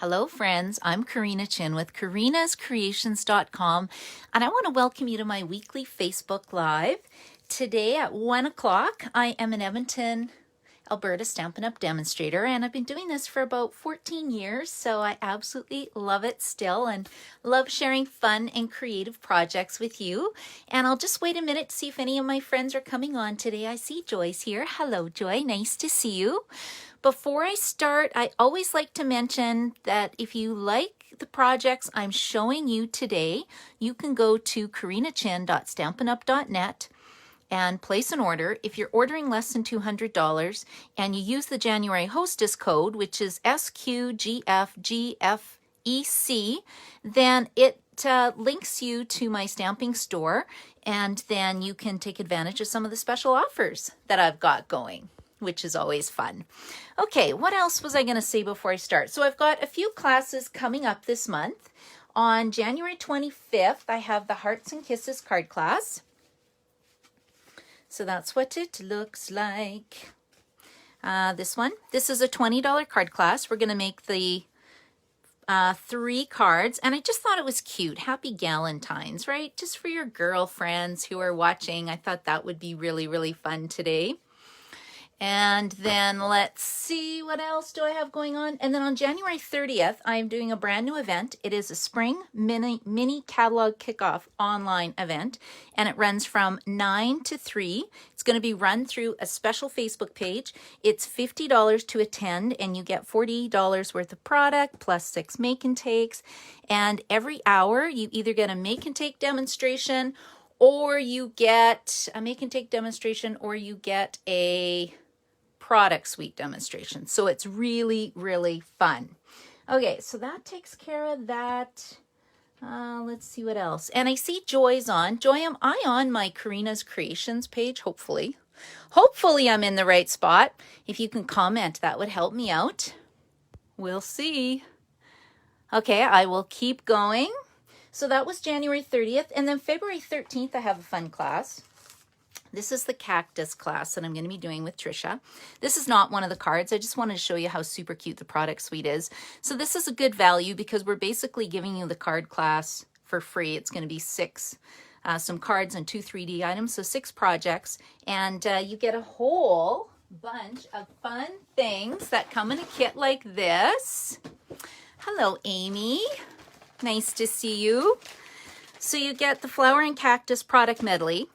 Hello friends, I'm Karina Chin with karinascreations.com and I want to welcome you to my weekly Facebook Live. Today at 1 o'clock I am in Edmonton, Alberta Stampin' Up! Demonstrator, and I've been doing this for about 14 years, so I absolutely love it still and love sharing fun and creative projects with you. And I'll just wait a minute to see if any of my friends are coming on today. I see Joy's here. Hello Joy, nice to see you. Before I start, I always like to mention that if you like the projects I'm showing you today, you can go to karinachin.stampinup.net and place an order. If you're ordering less than $200 and you use the January hostess code, which is SQGFGFEC, then it links you to my stamping store, and then you can take advantage of some of the special offers that I've got going, which is always fun. Okay, what else was I going to say before I start? So I've got a few classes coming up this month. On January 25th, I have the Hearts and Kisses card class. So that's what it looks like. This one. This is a $20 card class. We're going to make the 3 cards, and I just thought it was cute. Happy Galentine's, right? Just for your girlfriends who are watching. I thought that would be really, really fun today. And then let's see, what else do I have going on? And then on January 30th, I'm doing a brand new event. It is a spring mini catalog kickoff online event, and it runs from 9 to 3. It's going to be run through a special Facebook page. It's $50 to attend, and you get $40 worth of product plus 6 make and takes. And every hour, you either get a make and take demonstration, or you get a make and take demonstration, or you get a product suite demonstration. So it's really, really fun. Okay, so that takes care of that. Let's see what else. And I see Joy's on. Joy, am I on my Karina's Creations page? Hopefully. Hopefully I'm in the right spot. If you can comment, that would help me out. We'll see. Okay, I will keep going. So that was January 30th. And then February 13th, I have a fun class. This is the cactus class that I'm going to be doing with Trisha. This is not one of the cards. I just wanted to show you how super cute the product suite is. So this is a good value because we're basically giving you the card class for free. It's going to be 6, some cards and 2 3D items, so 6 projects. And you get a whole bunch of fun things that come in a kit like this. Hello, Amy. Nice to see you. So you get the flower and cactus product medley.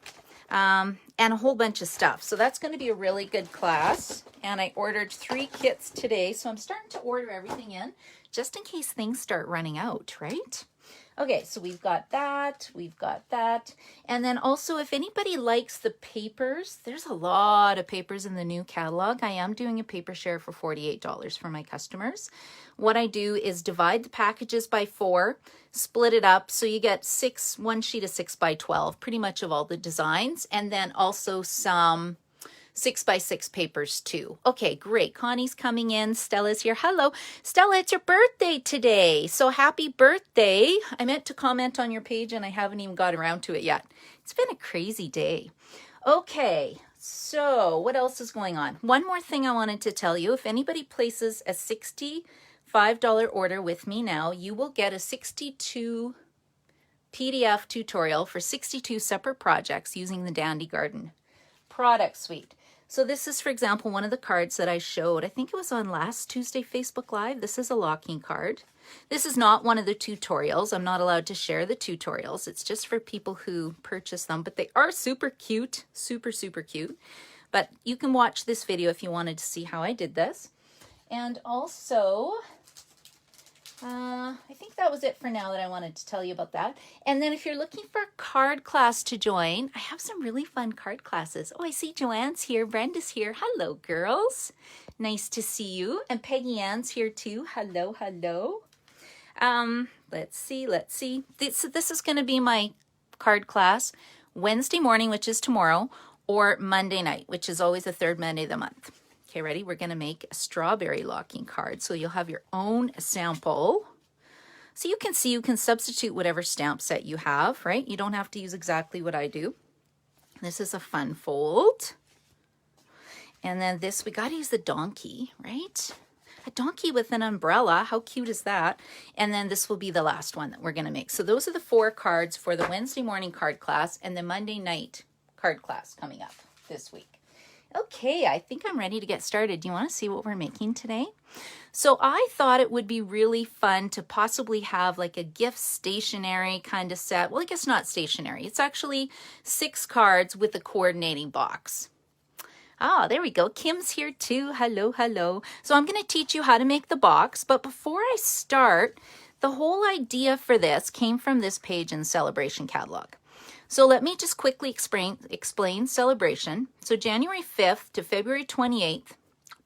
And a whole bunch of stuff. So that's going to be a really good class. And I ordered 3 kits today. So I'm starting to order everything in just in case things start running out, right? Okay, so we've got that. We've got that. And then also, if anybody likes the papers, there's a lot of papers in the new catalog. I am doing a paper share for $48 for my customers. What I do is divide the packages by 4, split it up, so you get 1 sheet of 6 by 12, pretty much of all the designs, and then also some 6 by 6 papers too. Okay, great. Connie's coming in. Stella's here. Hello. Stella, it's your birthday today. So happy birthday. I meant to comment on your page and I haven't even got around to it yet. It's been a crazy day. Okay, so what else is going on? One more thing I wanted to tell you. If anybody places a $65 order with me now, you will get a 62 PDF tutorial for 62 separate projects using the Dandy Garden product suite. So this is, for example, one of the cards that I showed. I think it was on last Tuesday Facebook Live. This is a locking card. This is not one of the tutorials. I'm not allowed to share the tutorials. It's just for people who purchase them, but they are super cute, super, super cute. But you can watch this video if you wanted to see how I did this. And also, I think that was it for now that I wanted to tell you about that. And then if you're looking for a card class to join, I have some really fun card classes. Oh, I see Joanne's here. Brenda's here. Hello, girls. Nice to see you. And Peggy Ann's here too. Hello, hello. Let's see. This is going to be my card class Wednesday morning, which is tomorrow, or Monday night, which is always the 3rd Monday of the month. Okay, ready? We're going to make a strawberry locking card. So you'll have your own sample. So you can see you can substitute whatever stamp set you have, right? You don't have to use exactly what I do. This is a fun fold. And then this, we got to use the donkey, right? a donkey with an umbrella. How cute is that? And then this will be the last one that we're going to make. So those are the 4 cards for the Wednesday morning card class and the Monday night card class coming up this week. Okay, I think I'm ready to get started. Do you want to see what we're making today? So I thought it would be really fun to possibly have like a gift stationery kind of set. Well, I guess not stationery. It's actually 6 cards with a coordinating box. Ah, there we go. Kim's here too. Hello, hello. So I'm going to teach you how to make the box. But before I start, the whole idea for this came from this page in Celebration Catalog. So let me just quickly explain Celebration. So January 5th to February 28th,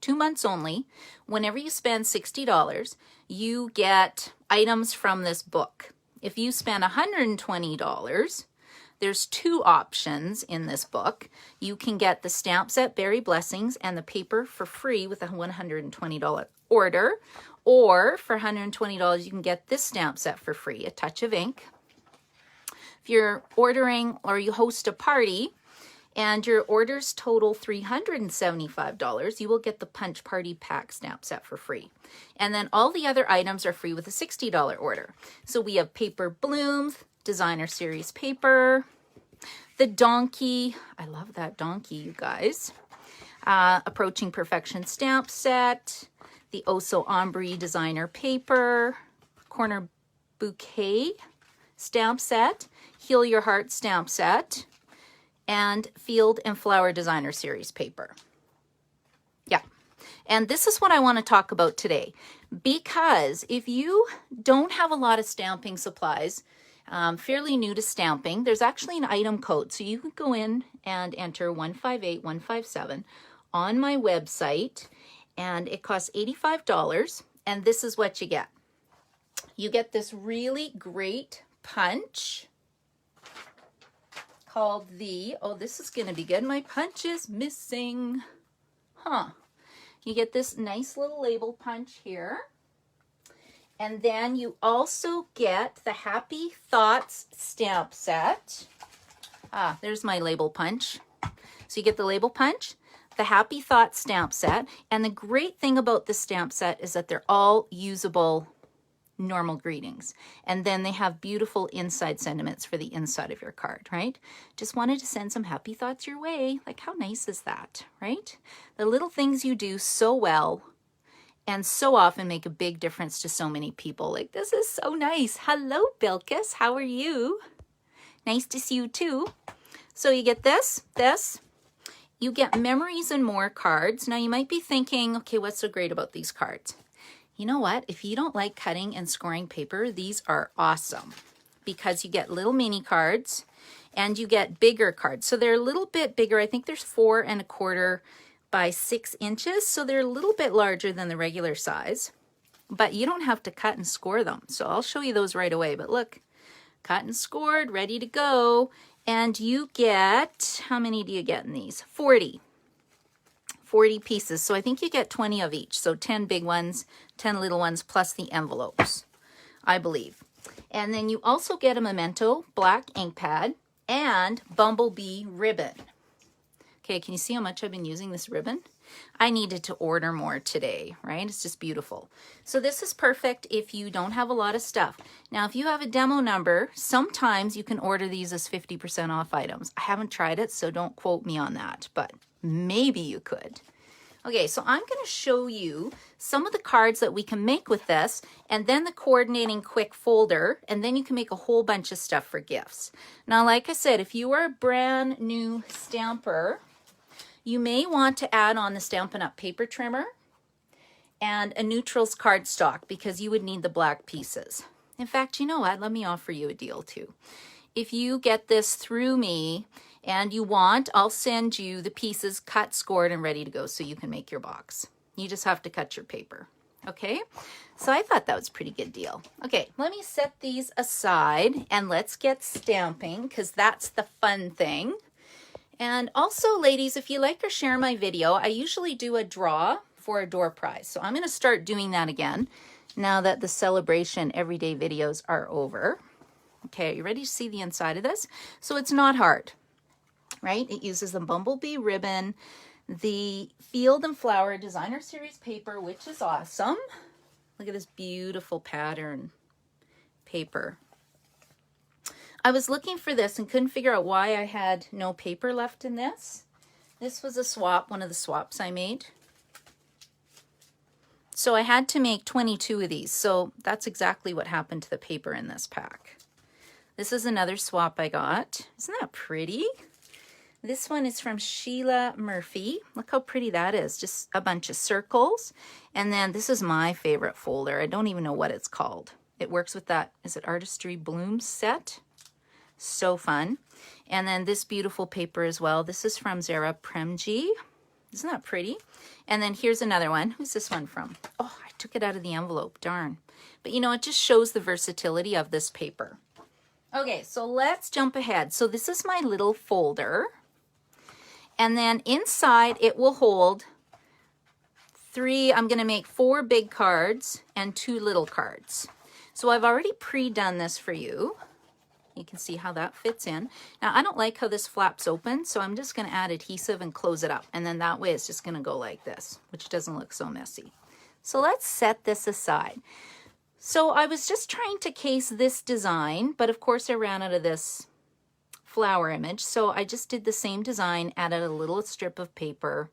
2 months only, whenever you spend $60, you get items from this book. If you spend $120, there's 2 options in this book. You can get the stamp set Berry Blessings and the paper for free with a $120 order, or for $120 you can get this stamp set for free, A Touch of Ink. If you're ordering or you host a party and your orders total $375, you will get the Punch Party Pack stamp set for free. And then all the other items are free with a $60 order. So we have Paper Blooms, Designer Series paper, the donkey. I love that donkey, you guys. Approaching Perfection stamp set, the Oso Ombre designer paper, Corner Bouquet stamp set, Heal Your Heart stamp set, and Field and Flower Designer Series paper. Yeah, and this is what I want to talk about today, because if you don't have a lot of stamping supplies, fairly new to stamping, there's actually an item code. So you can go in and enter 158157 on my website, and it costs $85, and this is what you get. You get this really great punch called the, oh, this is going to be good. My punch is missing. You get this nice little label punch here. And then you also get the Happy Thoughts stamp set. There's my label punch. So you get the label punch, the Happy Thoughts stamp set. And the great thing about the stamp set is that they're all usable normal greetings. And then they have beautiful inside sentiments for the inside of your card, right? Just wanted to send some happy thoughts your way. Like, how nice is that, right? The little things you do so well and so often make a big difference to so many people. Like, this is so nice. Hello, Bilkis. How are you? Nice to see you too. So you get this. You get Memories and More cards. Now you might be thinking, okay, what's so great about these cards? You know what? If you don't like cutting and scoring paper, these are awesome because you get little mini cards and you get bigger cards. So they're a little bit bigger. I think there's 4 1/4 by 6 inches. So they're a little bit larger than the regular size, but you don't have to cut and score them. So I'll show you those right away. But look, cut and scored, ready to go. And you get, how many do you get in these? 40 pieces. So I think you get 20 of each. So 10 big ones, 10 little ones, plus the envelopes, I believe. And then you also get a Memento black ink pad and Bumblebee ribbon. Okay, can you see how much I've been using this ribbon? I needed to order more today, right? It's just beautiful. So this is perfect if you don't have a lot of stuff. Now, if you have a demo number, sometimes you can order these as 50% off items. I haven't tried it, so don't quote me on that, but maybe you could. Okay, so I'm going to show you some of the cards that we can make with this, and then the coordinating quick folder, and then you can make a whole bunch of stuff for gifts. Now, like I said, if you are a brand new stamper, you may want to add on the Stampin' Up! Paper trimmer and a neutrals cardstock because you would need the black pieces. In fact, you know what? Let me offer you a deal too. If you get this through me and you want, I'll send you the pieces cut, scored, and ready to go so you can make your box. You just have to cut your paper. Okay, so I thought that was a pretty good deal. Okay, let me set these aside and let's get stamping because that's the fun thing. And also, ladies, if you like or share my video, I usually do a draw for a door prize. So I'm going to start doing that again now that the celebration everyday videos are over. Okay, are you ready to see the inside of this? So it's not hard, right? It uses the Bumblebee ribbon, the Field and Flower Designer Series paper, which is awesome. Look at this beautiful pattern paper. I was looking for this and couldn't figure out why I had no paper left in this. This was a swap, one of the swaps I made. So I had to make 22 of these. So that's exactly what happened to the paper in this pack. This is another swap I got. Isn't that pretty? This one is from Sheila Murphy. Look how pretty that is. Just a bunch of circles. And then this is my favorite folder. I don't even know what it's called. It works with that, is it Artistry Blooms set? So fun. And then this beautiful paper as well. This is from Zara Premji. Isn't that pretty? And then here's another one. Who's this one from? Oh, I took it out of the envelope. Darn. But you know, it just shows the versatility of this paper. Okay, so let's jump ahead. So this is my little folder. And then inside it will hold I'm going to make 4 big cards and 2 little cards. So I've already pre-done this for you. You can see how that fits in. Now I don't like how this flaps open, so I'm just going to add adhesive and close it up. And then that way it's just going to go like this, which doesn't look so messy. So let's set this aside. So I was just trying to case this design, but of course I ran out of this flower image. So I just did the same design, added a little strip of paper,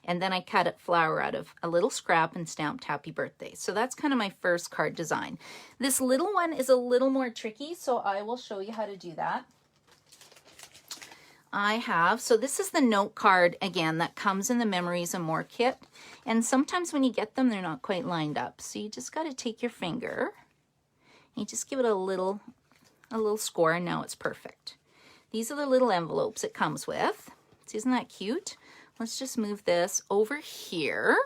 and then I cut it flower out of a little scrap and stamped happy birthday. So that's kind of my first card design. This little one is a little more tricky, so I will show you how to do that. So this is the note card again that comes in the Memories and More kit. And sometimes when you get them, they're not quite lined up. So you just got to take your finger and you just give it a little score, and now it's perfect. These are the little envelopes it comes with. So isn't that cute? Let's just move this over here.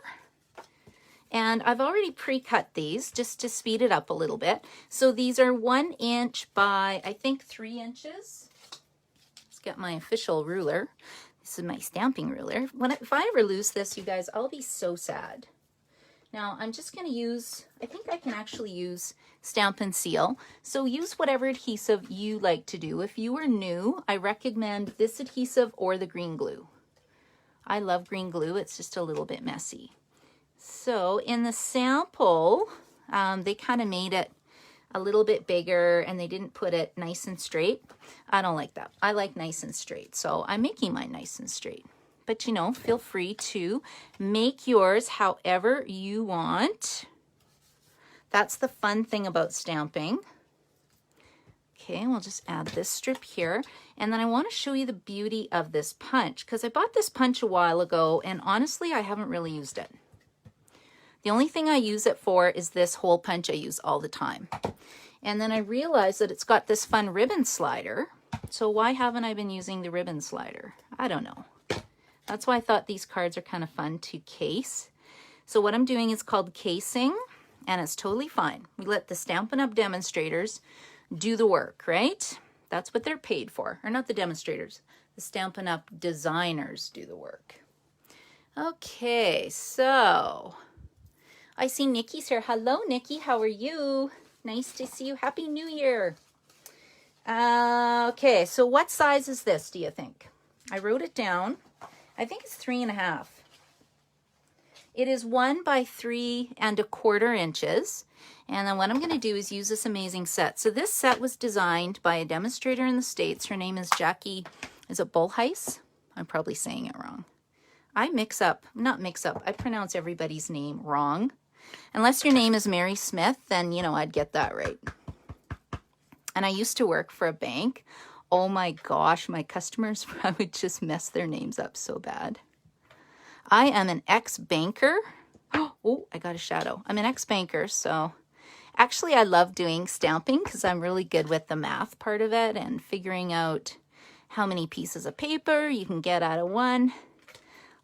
And I've already pre-cut these just to speed it up a little bit. So these are 1 inch by, I think, 3 inches. Let's get my official ruler. This is my stamping ruler. If I ever lose this, you guys, I'll be so sad. Now I'm just going to use, I think I can actually use Stamp and Seal. So use whatever adhesive you like to do. If you are new, I recommend this adhesive or the green glue. I love green glue. It's just a little bit messy. So in the sample, they kind of made it a little bit bigger and they didn't put it nice and straight. I don't like that. I like nice and straight. So I'm making mine nice and straight. But you know, feel free to make yours however you want. That's the fun thing about stamping. Okay, we'll just add this strip here. And then I want to show you the beauty of this punch, because I bought this punch a while ago and honestly, I haven't really used it. The only thing I use it for is this hole punch I use all the time. And then I realized that it's got this fun ribbon slider. So why haven't I been using the ribbon slider? I don't know. That's why I thought these cards are kind of fun to case. So what I'm doing is called casing, and it's totally fine. We let the Stampin' Up! Demonstrators do the work, right? That's what they're paid for. Or not the demonstrators. The Stampin' Up! Designers do the work. Okay, so I see Nikki's here. Hello, Nikki. How are you? Nice to see you. Happy New Year. Okay, so what size is this, do you think? I wrote it down. I think it's 3.5. It is 1 by 3¼ inches. And then what I'm going to do is use this amazing set. So this set was designed by a demonstrator in the States. Her name is Jackie, is it Bullheis? I'm probably saying it wrong. I pronounce everybody's name wrong. Unless your name is Mary Smith, then, you know, I'd get that right. And I used to work for a bank. Oh my gosh, my customers, I would just mess their names up so bad. I am an ex-banker. Oh, I got a shadow. I'm an ex-banker, so actually I love doing stamping because I'm really good with the math part of it and figuring out how many pieces of paper you can get out of one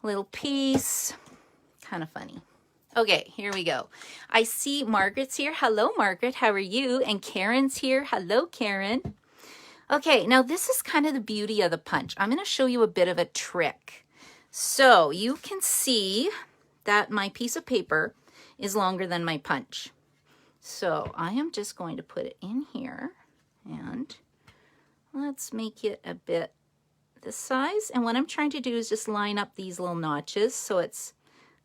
little piece. Kind of funny. Okay, here we go. I see Margaret's here. Hello, Margaret. How are you? And Karen's here. Hello, Karen. Okay, now this is kind of the beauty of the punch. I'm going to show you a bit of a trick. So you can see that my piece of paper is longer than my punch. So I am just going to put it in here and let's make it a bit this size. And what I'm trying to do is just line up these little notches so it's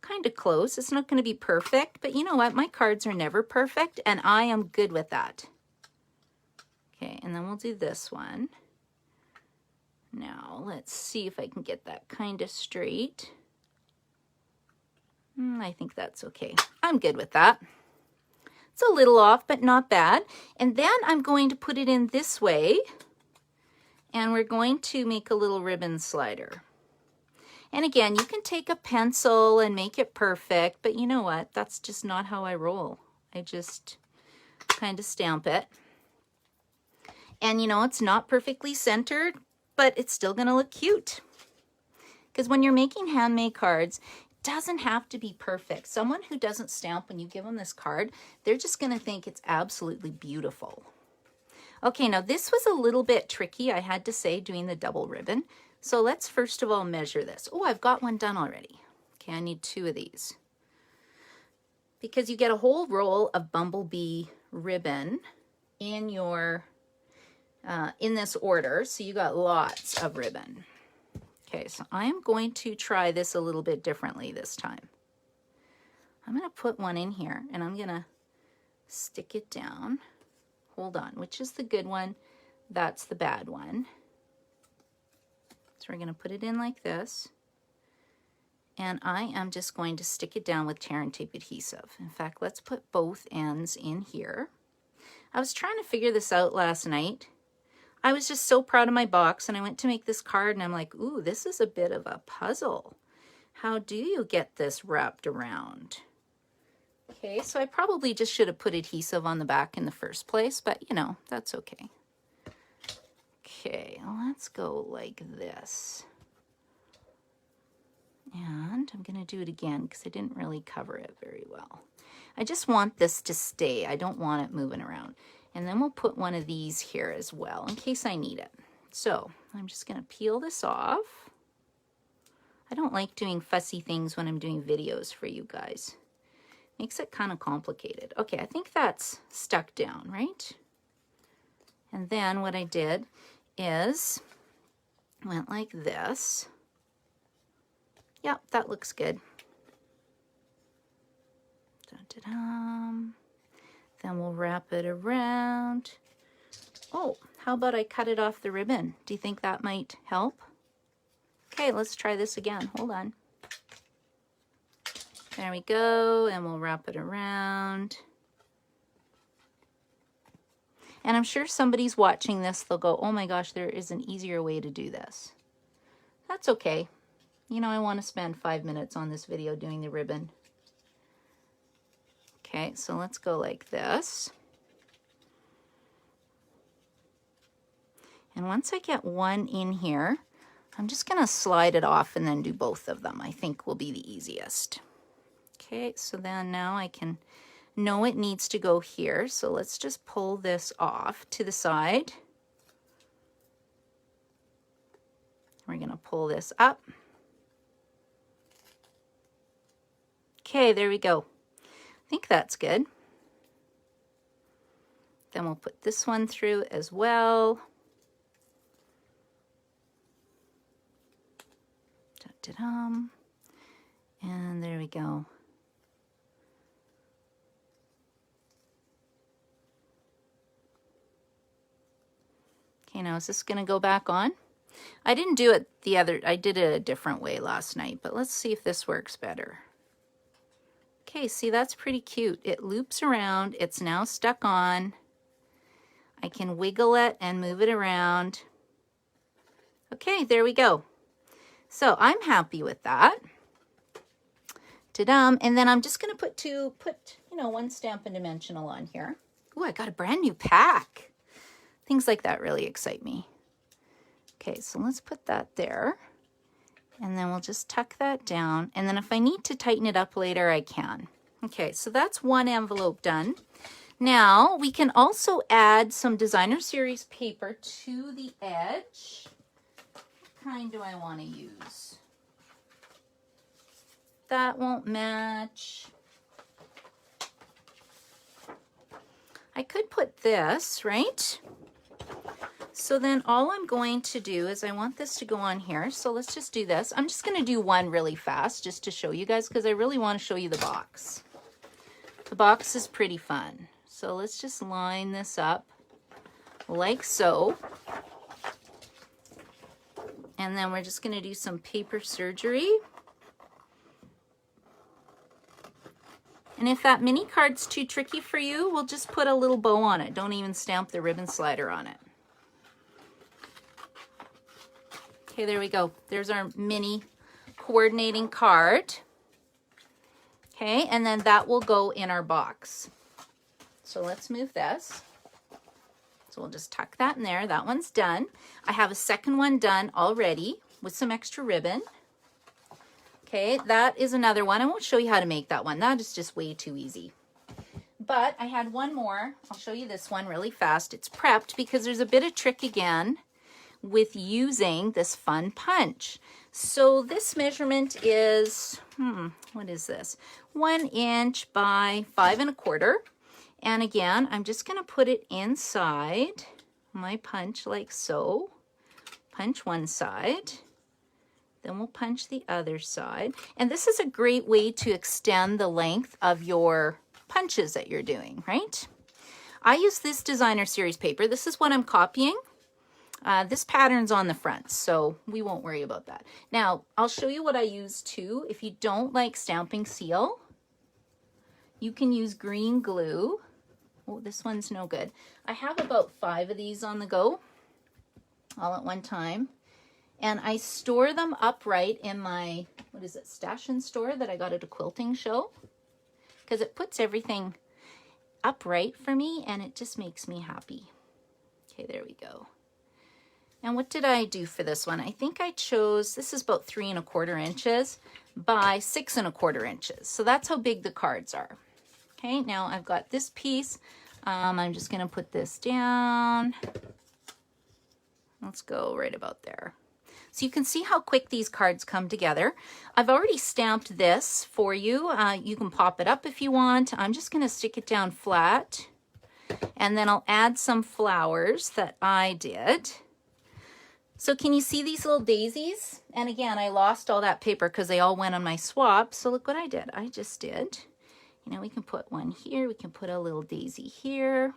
kind of close. It's not going to be perfect, but you know what? My cards are never perfect, and I am good with that. Okay, and then we'll do this one. Now, let's see if I can get that kind of straight. I think that's okay. I'm good with that. It's a little off, but not bad. And then I'm going to put it in this way, and we're going to make a little ribbon slider. And again, you can take a pencil and make it perfect, but you know what? That's just not how I roll. I just kind of stamp it. And you know, it's not perfectly centered, but it's still going to look cute. Because when you're making handmade cards, it doesn't have to be perfect. Someone who doesn't stamp, when you give them this card, they're just going to think it's absolutely beautiful. Okay, now this was a little bit tricky, I had to say, doing the double ribbon. So let's first of all measure this. Oh, I've got one done already. Okay, I need 2 of these. Because you get a whole roll of bumblebee ribbon in your in this order, so you got lots of ribbon. Okay, so I am going to try this a little bit differently this time. I'm going to put one in here, and I'm going to stick it down. Hold on, which is the good one? That's the bad one. So we're going to put it in like this. And I am just going to stick it down with tear and tape adhesive. In fact, let's put both ends in here. I was trying to figure this out last night. I was just so proud of my box, and I went to make this card, and I'm like, ooh, this is a bit of a puzzle. How do you get this wrapped around? Okay, so I probably just should have put adhesive on the back in the first place, but you know, that's okay. Okay, let's go like this. And I'm going to do it again because I didn't really cover it very well. I just want this to stay. I don't want it moving around. And then we'll put one of these here as well in case I need it. So I'm just going to peel this off. I don't like doing fussy things when I'm doing videos for you guys. Makes it kind of complicated. Okay, I think that's stuck down, right? And then what I did is went like this. Yep, that looks good. Dun-dun-dun. Then we'll wrap it around. Oh, how about I cut it off the ribbon? Do you think that might help? Okay, let's try this again. Hold on. There we go, and we'll wrap it around. And I'm sure somebody's watching this, they'll go, oh my gosh, there is an easier way to do this. That's okay. You know, I want to spend 5 minutes on this video doing the ribbon. Okay, so let's go like this. And once I get one in here, I'm just going to slide it off and then do both of them. I think will be the easiest. Okay, so then now I can know it needs to go here. So let's just pull this off to the side. We're going to pull this up. Okay, there we go. I think that's good. Then we'll put this one through as well. Da-da-dum. And there we go. Okay, now is this going to go back on? I didn't do it I did it a different way last night, but let's see if this works better. Okay, see, that's pretty cute. It loops around. It's now stuck on. I can wiggle it and move it around. Okay, there we go. So I'm happy with that. Ta-dum. And then I'm just going to put you know, one Stampin' Dimensional on here. Ooh, I got a brand new pack. Things like that really excite me. Okay, so let's put that there. And then we'll just tuck that down. And then if I need to tighten it up later, I can. Okay, so that's one envelope done. Now, we can also add some Designer Series paper to the edge. What kind do I want to use? That won't match. I could put this, right? So then all I'm going to do is I want this to go on here. So let's just do this. I'm just going to do one really fast just to show you guys because I really want to show you the box. The box is pretty fun. So let's just line this up like so. And then we're just going to do some paper surgery. And if that mini card's too tricky for you, we'll just put a little bow on it. Don't even stamp the ribbon slider on it. Okay, there we go. There's our mini coordinating card. Okay, and then that will go in our box. So let's move this. So we'll just tuck that in there. That one's done. I have a second one done already with some extra ribbon. Okay, that is another one. I won't show you how to make that one. That is just way too easy. But I had one more. I'll show you this one really fast. It's prepped because there's a bit of trick again with using this fun punch. So this measurement is, what is this? 1 inch by 5 1/4. And again, I'm just gonna put it inside my punch like so. Punch one side, then we'll punch the other side. And this is a great way to extend the length of your punches that you're doing, right? I use this designer series paper. This is what I'm copying. This pattern's on the front, so we won't worry about that. Now, I'll show you what I use too. If you don't like stamping seal, you can use green glue. Oh, this one's no good. I have about 5 of these on the go, all at one time. And I store them upright in my, what is it, stash and store that I got at a quilting show. Because it puts everything upright for me and it just makes me happy. Okay, there we go. And what did I do for this one? I think I chose, this is about 3 1/4 inches by 6 1/4 inches. So that's how big the cards are. Okay, now I've got this piece. I'm just gonna put this down. Let's go right about there. So you can see how quick these cards come together. I've already stamped this for you. You can pop it up if you want. I'm just gonna stick it down flat. And then I'll add some flowers that I did. So can you see these little daisies? And again, I lost all that paper because they all went on my swap. So look what I did. I just did, you know, we can put one here. We can put a little daisy here.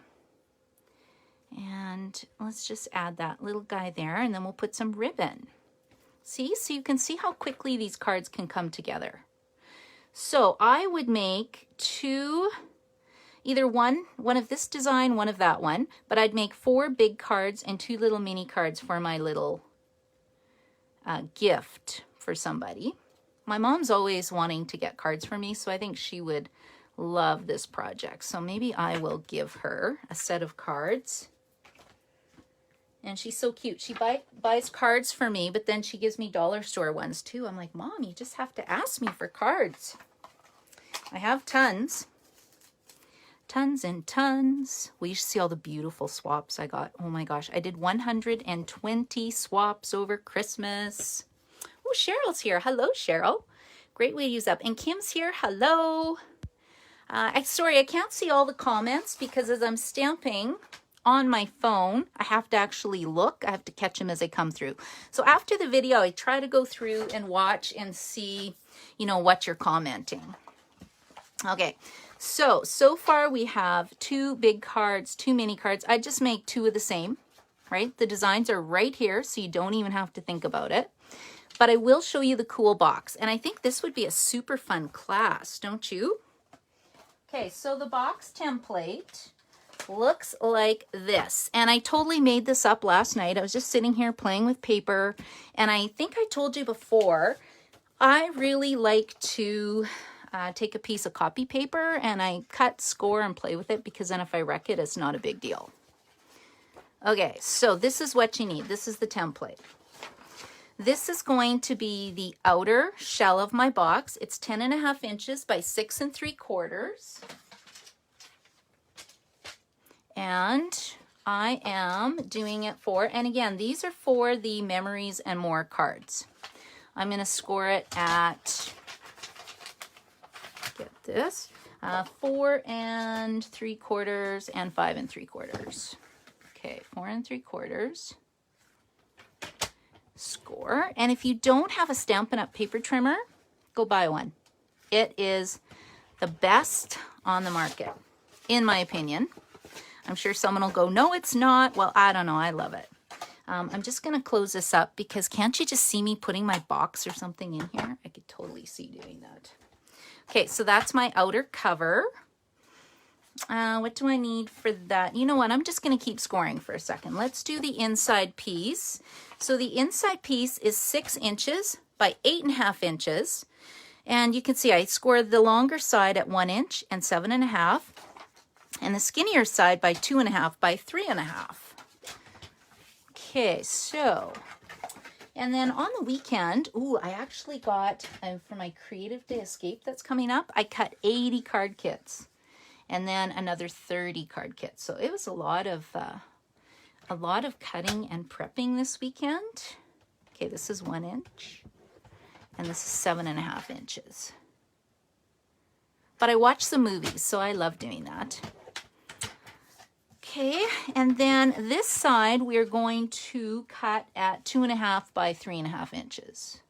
And let's just add that little guy there. And then we'll put some ribbon. See? So you can see how quickly these cards can come together. So I would make 2, either one of this design, one of that one, but I'd make 4 big cards and 2 little mini cards for my little gift for somebody. My mom's always wanting to get cards for me, so I think she would love this project. So maybe I will give her a set of cards. And she's so cute. She buys cards for me, but then she gives me dollar store ones too. I'm like, Mom, you just have to ask me for cards. I have tons. Tons and tons. Well, you should see all the beautiful swaps I got. Oh my gosh, I did 120 swaps over Christmas. Oh, Cheryl's here. Hello, Cheryl. Great way to use up. And Kim's here. Hello. Sorry, I can't see all the comments because as I'm stamping on my phone, I have to actually look. I have to catch them as they come through. So after the video, I try to go through and watch and see, you know, what you're commenting. Okay. So far we have 2 big cards, 2 mini cards. I just make 2 of the same, right? The designs are right here, so you don't even have to think about it. But I will show you the cool box. And I think this would be a super fun class, don't you? Okay, so the box template looks like this. And I totally made this up last night. I was just sitting here playing with paper. And I think I told you before, I really like to take a piece of copy paper and I cut, score, and play with it because then if I wreck it, it's not a big deal. Okay, so this is what you need. This is the template. This is going to be the outer shell of my box. It's 10 1/2 inches by 6 3/4. And I am doing it for, and again, these are for the Memories and More cards. I'm going to score it at, get this, 4 3/4 and 5 3/4. Okay, 4 3/4. Score. And if you don't have a Stampin' Up! Paper trimmer, go buy one. It is the best on the market, in my opinion. I'm sure someone will go, no, it's not. Well, I don't know. I love it. I'm just going to close this up because can't you just see me putting my box or something in here? I could totally see doing that. Okay, so that's my outer cover. What do I need for that? You know what? I'm just going to keep scoring for a second. Let's do the inside piece. So the inside piece is 6 inches by 8.5 inches. And you can see I scored the longer side at 1 inch and 7.5. And the skinnier side by 2.5 by 3.5. Okay, so, and then on the weekend, I actually got, for my Creative Day Escape that's coming up, I cut 80 card kits and then another 30 card kits. So it was a lot of cutting and prepping this weekend. Okay, this is 1 inch and this is 7.5 inches. But I watch some movies, so I love doing that. Okay, and then this side we're going to cut at 2.5 by 3.5 inches.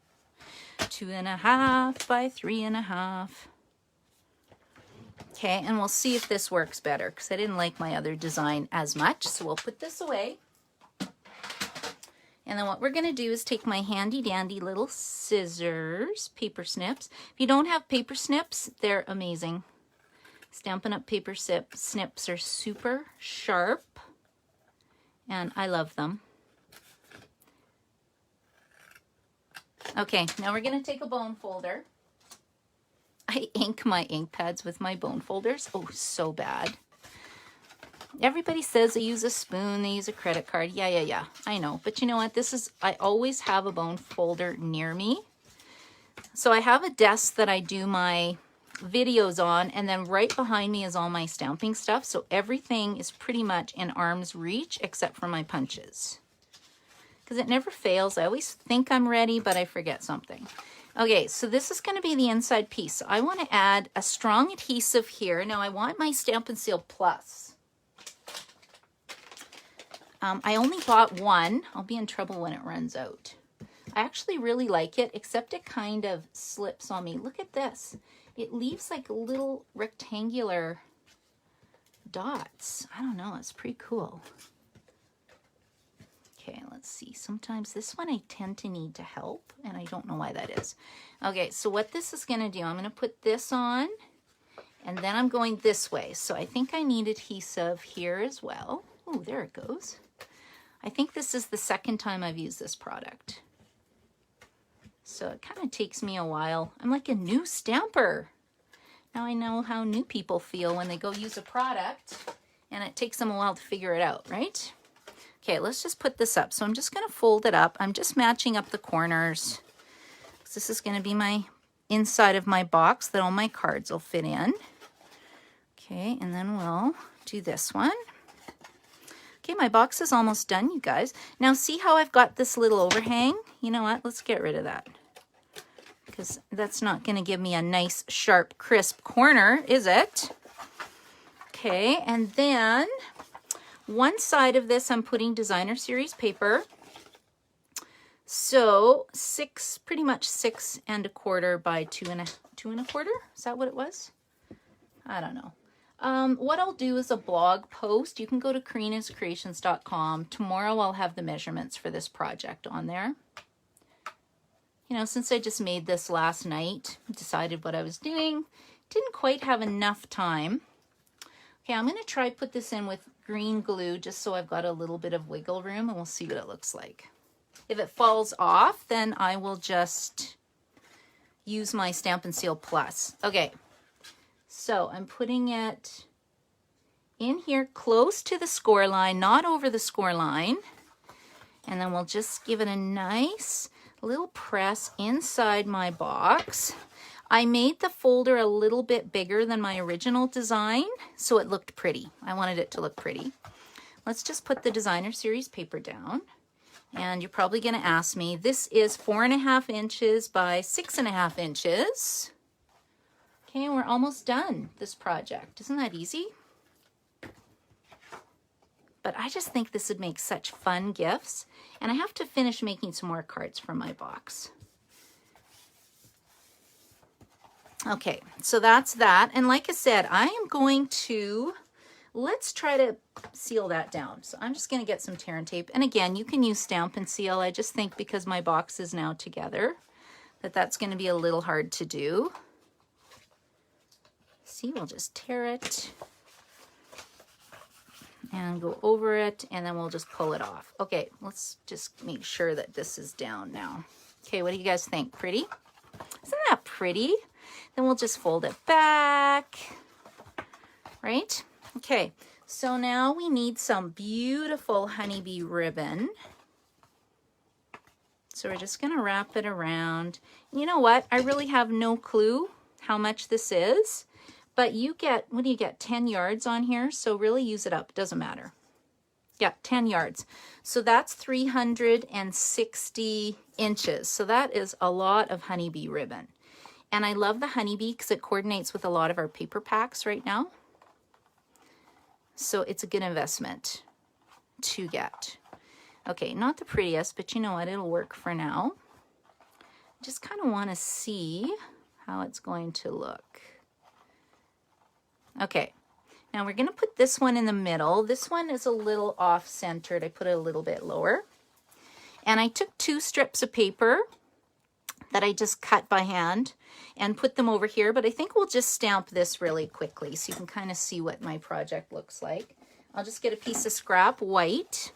2.5 by 3.5. Okay, and we'll see if this works better because I didn't like my other design as much. So we'll put this away. And then what we're going to do is take my handy dandy little scissors, paper snips. If you don't have paper snips, they're amazing. Stampin' Up! Paper snips are super sharp, and I love them. Okay, now we're going to take a bone folder. I ink my ink pads with my bone folders. Oh, so bad. Everybody says they use a spoon, they use a credit card. Yeah, I know. But you know what? I always have a bone folder near me. So I have a desk that I do my videos on, and then right behind me is all my stamping stuff, so everything is pretty much in arm's reach except for my punches because it never fails. I always think I'm ready, but I forget something. Okay, so this is going to be the inside piece. So I want to add a strong adhesive here. Now I want my Stampin' Seal Plus. I only bought one. I'll be in trouble when it runs out. I actually really like it, except it kind of slips on me. Look at this. It leaves like little rectangular dots. I don't know, it's pretty cool. Okay, let's see. Sometimes this one I tend to need to help, and I don't know why that is. Okay, so what this is going to do, I'm going to put this on, and then I'm going this way. So I think I need adhesive here as well. Oh, there it goes. I think this is the second time I've used this product. So it kind of takes me a while. I'm like a new stamper. Now I know how new people feel when they go use a product and it takes them a while to figure it out, right? Okay, let's just put this up. So I'm just going to fold it up. I'm just matching up the corners. This is going to be my inside of my box that all my cards will fit in. Okay, and then we'll do this one. Okay, my box is almost done, you guys. Now see how I've got this little overhang? You know what? Let's get rid of that, because that's not going to give me a nice, sharp, crisp corner, is it? Okay, and then one side of this I'm putting designer series paper. So pretty much 6 1/4 by 2 1/4. Is that what it was? I don't know. What I'll do is a blog post. You can go to karinascreations.com. Tomorrow I'll have the measurements for this project on there. You know, since I just made this last night, decided what I was doing, didn't quite have enough time. Okay, I'm going to try put this in with green glue just so I've got a little bit of wiggle room, and we'll see what it looks like. If it falls off, then I will just use my Stampin' Seal Plus. Okay, so I'm putting it in here close to the score line, not over the score line. And then we'll just give it a nice little press inside my box. I made the folder a little bit bigger than my original design, so it looked pretty. I wanted it to look pretty. Let's just put the designer series paper down. And you're probably going to ask me, this is 4.5 inches by 6.5 inches. Okay, we're almost done this project. Isn't that easy? but I just think this would make such fun gifts. And I have to finish making some more cards for my box. Okay, so that's that. And like I said, I am going to, let's try to seal that down. So I'm just going to get some tear and tape. And again, you can use Stamp and Seal. I just think because my box is now together, that's going to be a little hard to do. See, we'll just tear it and go over it, and then we'll just pull it off. Okay, let's just make sure that this is down now. Okay, what do you guys think? Pretty? Isn't that pretty? Then we'll just fold it back, right? Okay, so now we need some beautiful honeybee ribbon. So we're just gonna wrap it around. You know what? I really have no clue how much this is, but you get, what do you get, 10 yards on here? So really use it up, doesn't matter. Yeah, 10 yards. So that's 360 inches. So that is a lot of honeybee ribbon. And I love the honeybee because it coordinates with a lot of our paper packs right now. So it's a good investment to get. Okay, not the prettiest, but you know what? It'll work for now. Just kind of want to see how it's going to look. Okay, now we're going to put this one in the middle. This one is a little off-centered. I put it a little bit lower. And I took 2 strips of paper that I just cut by hand and put them over here, but I think we'll just stamp this really quickly so you can kind of see what my project looks like. I'll just get a piece of scrap white.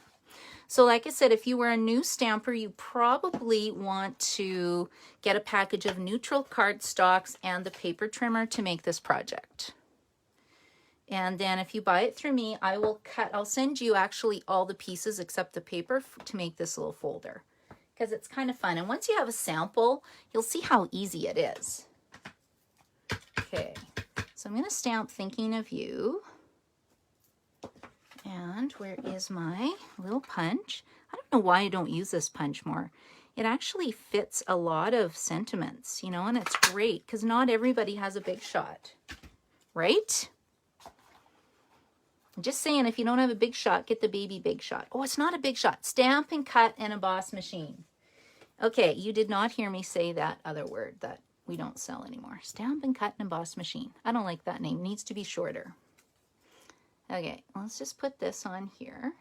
So like I said, if you were a new stamper, you probably want to get a package of neutral cardstocks and the paper trimmer to make this project. And then if you buy it through me, I'll send you actually all the pieces except the paper to make this little folder, because it's kind of fun. And once you have a sample, you'll see how easy it is. Okay, so I'm going to stamp Thinking of You. And where is my little punch? I don't know why I don't use this punch more. It actually fits a lot of sentiments, you know, and it's great because not everybody has a big shot, right? I'm just saying, if you don't have a big shot, get the baby big shot. Oh, it's not a big shot. Stamp and cut and emboss machine. Okay, you did not hear me say that other word that we don't sell anymore. Stamp and cut and emboss machine. I don't like that name. It needs to be shorter. Okay, let's just put this on here.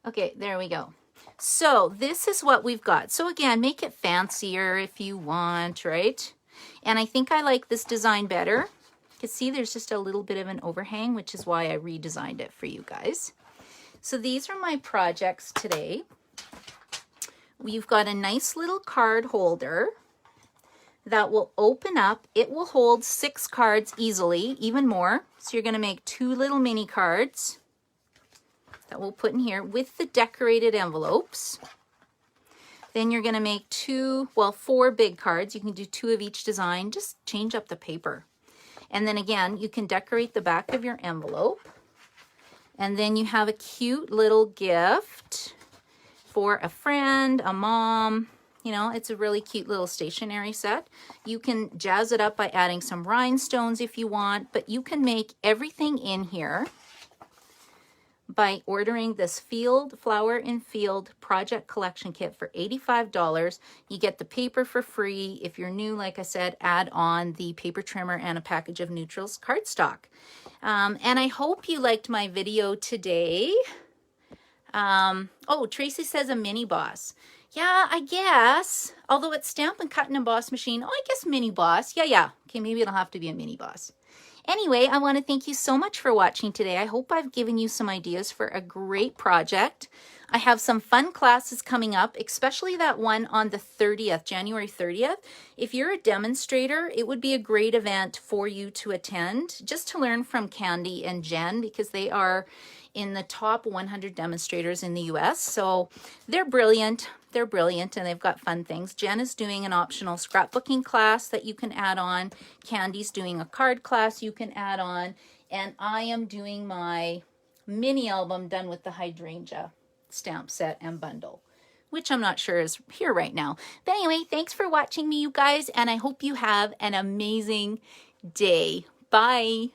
Okay, there we go. So this is what we've got. So again, make it fancier if you want, right? And I think I like this design better. You can see there's just a little bit of an overhang, which is why I redesigned it for you guys. So these are my projects today. We've got a nice little card holder that will open up. It will hold 6 cards easily, even more. So you're going to make 2 little mini cards that we'll put in here with the decorated envelopes. Then you're going to make 4 big cards. You can do 2 of each design. Just change up the paper. And then again, you can decorate the back of your envelope. And then you have a cute little gift for a friend, a mom. You know, it's a really cute little stationery set. You can jazz it up by adding some rhinestones if you want, but you can make everything in here by ordering this Flower in Field Project Collection Kit for $85. You get the paper for free. If you're new, like I said, add on the paper trimmer and a package of neutrals cardstock. And I hope you liked my video today. Oh, Tracy says a mini boss. Yeah, I guess. Although it's Stamp and Cut and Emboss Machine. Oh, I guess mini boss. Yeah. Okay, maybe it'll have to be a mini boss. Anyway, I want to thank you so much for watching today. I hope I've given you some ideas for a great project. I have some fun classes coming up, especially that one on the 30th, January 30th. If you're a demonstrator, it would be a great event for you to attend, just to learn from Candy and Jen, because they are in the top 100 demonstrators in the US. So they're brilliant. They're brilliant and they've got fun things. Jen is doing an optional scrapbooking class that you can add on. Candy's doing a card class you can add on. And I am doing my mini album done with the hydrangea stamp set and bundle, which I'm not sure is here right now. But anyway, thanks for watching me, you guys, and I hope you have an amazing day. Bye.